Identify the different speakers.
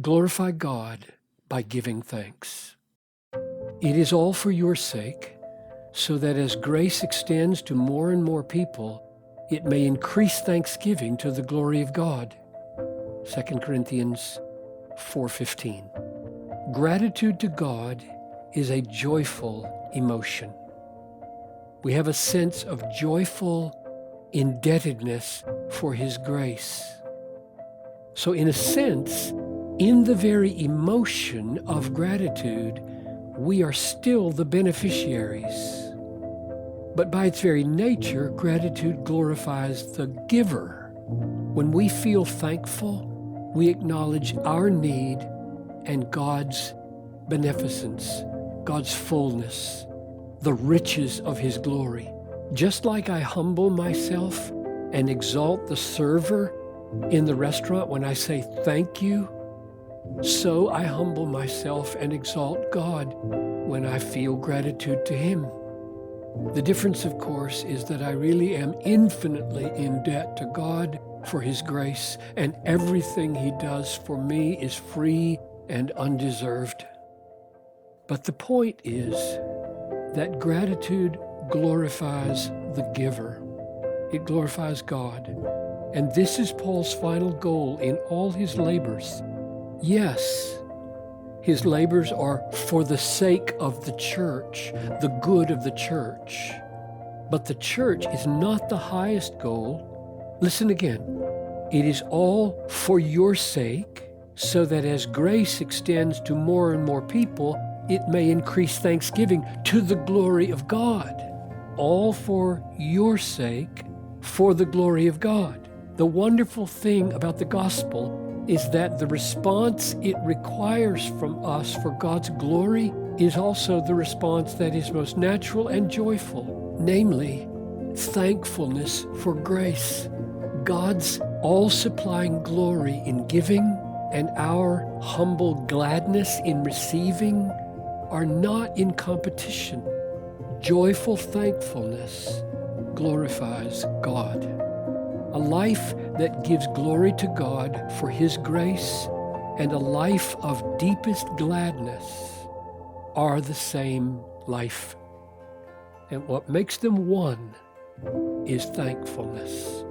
Speaker 1: Glorify God by giving thanks. It is all for your sake, so that as grace extends to more and more people, it may increase thanksgiving to the glory of God. 2 Corinthians 4:15. Gratitude to God is a joyful emotion. We have a sense of joyful indebtedness for His grace. So in a sense, in the very emotion of gratitude, we are still the beneficiaries. But by its very nature, gratitude glorifies the giver. When we feel thankful, we acknowledge our need and God's beneficence, God's fullness, the riches of His glory. Just like I humble myself and exalt the server in the restaurant when I say thank you, so I humble myself and exalt God when I feel gratitude to Him. The difference, of course, is that I really am infinitely in debt to God for His grace, and everything He does for me is free and undeserved. But the point is that gratitude glorifies the giver. It glorifies God. And this is Paul's final goal in all his labors. Yes, his labors are for the sake of the church, the good of the church. But the church is not the highest goal. Listen again. It is all for your sake, so that as grace extends to more and more people, it may increase thanksgiving to the glory of God. All for your sake, for the glory of God. The wonderful thing about the gospel is that the response it requires from us for God's glory is also the response that is most natural and joyful, namely, thankfulness for grace. God's all-supplying glory in giving and our humble gladness in receiving are not in competition. Joyful thankfulness glorifies God. A life that gives glory to God for His grace and a life of deepest gladness are the same life. And what makes them one is thankfulness.